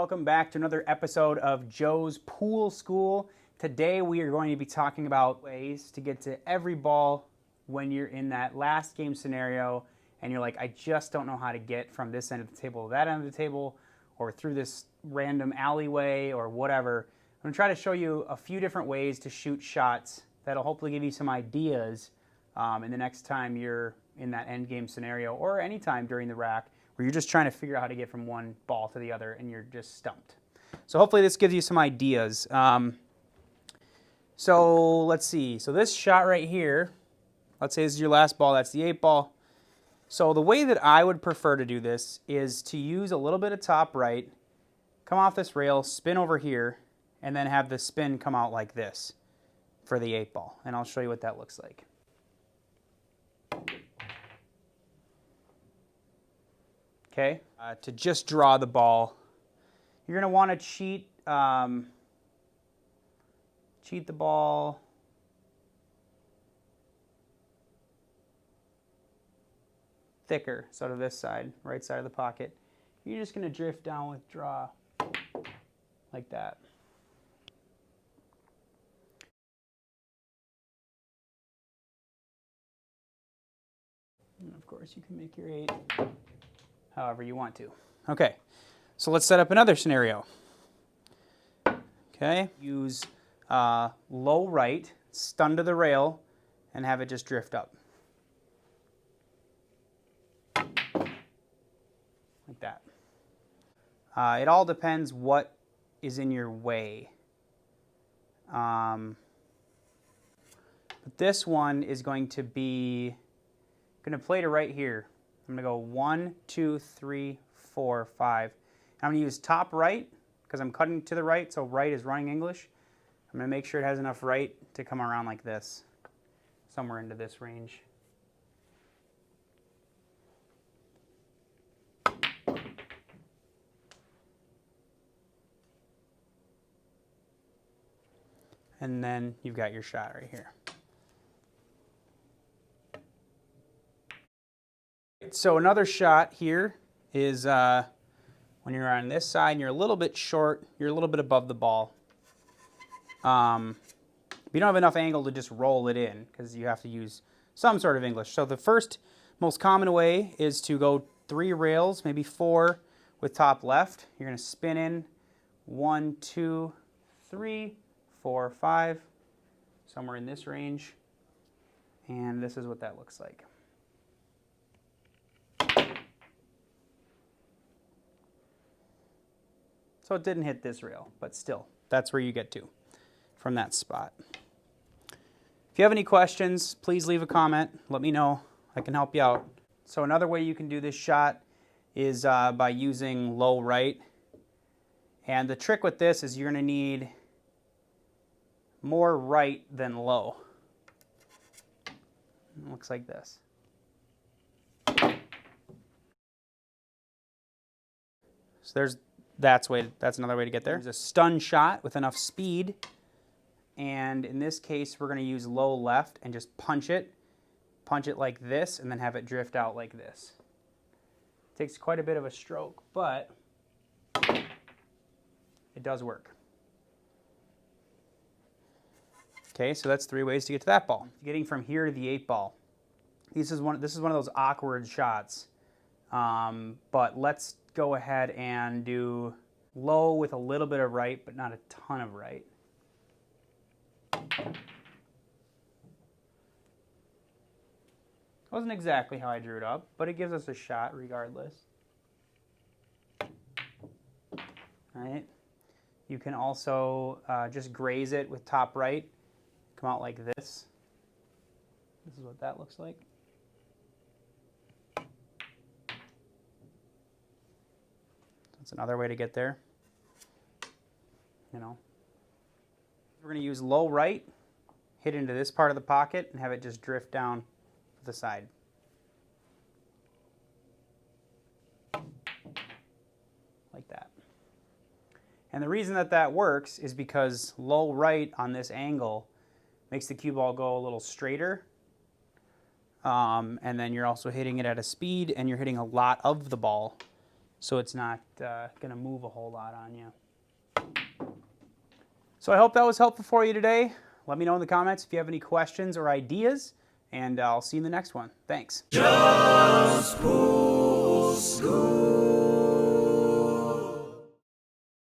welcome back to another episode of Joe's Pool School. Today we are going to be talking about ways to get to every ball when you're in that last game scenario and you're like, I just don't know how to get from this end of the table to that end of the table or through this random alleyway or whatever. I'm going to try to show you a few different ways to shoot shots that'll hopefully give you some ideas in the next time you're in that end game scenario or anytime during the rack where you're just trying to figure out how to get from one ball to the other and you're just stumped. So hopefully this gives you some ideas. So let's see. So this shot right here, let's say this is your last ball, that's the 8 ball. So the way that I would prefer to do this is to use a little bit of top right, come off this rail, spin over here, and then have the spin come out like this for the 8 ball. And I'll show you what that looks like. Okay, to just draw the ball, you're going to want to cheat the ball thicker, so to this side, right side of the pocket. You're just going to drift down with draw like that. And of course, you can make your 8 however you want to. Okay, so let's set up another scenario. Okay, use low right, stun to the rail, and have it just drift up. Like that. It all depends what is in your way. But this one is going to be, I'm going to play to right here. I'm going to go 1, 2, 3, 4, 5. I'm going to use top right because I'm cutting to the right, so right is running English. I'm going to make sure it has enough right to come around like this, somewhere into this range. And then you've got your shot right here. So another shot here is when you're on this side and you're a little bit short, you're a little bit above the ball. You don't have enough angle to just roll it in because you have to use some sort of English. So the first most common way is to go 3 rails, maybe 4 with top left. You're going to spin in 1, 2, 3, 4, 5, somewhere in this range. And this is what that looks like. So it didn't hit this rail, but still, that's where you get to from that spot. If you have any questions, please leave a comment. Let me know. I can help you out. So another way you can do this shot is by using low right. And the trick with this is you're going to need more right than low. It looks like this. So that's another way to get there. There's a stun shot with enough speed. And in this case, we're going to use low left and just punch it like this, and then have it drift out like this. It takes quite a bit of a stroke, but it does work. Okay, so that's 3 ways to get to that ball. Getting from here to the 8 ball. This is one of those awkward shots, but let's go ahead and do low with a little bit of right, but not a ton of right. Wasn't exactly how I drew it up, but it gives us a shot regardless. All right. You can also just graze it with top right. Come out like this. This is what that looks like. That's another way to get there. You know. We're going to use low right, hit into this part of the pocket, and have it just drift down the side. Like that. And the reason that that works is because low right on this angle makes the cue ball go a little straighter. And then you're also hitting it at a speed, and you're hitting a lot of the ball so it's not going to move a whole lot on you. So I hope that was helpful for you today. Let me know in the comments if you have any questions or ideas, and I'll see you in the next one. Thanks.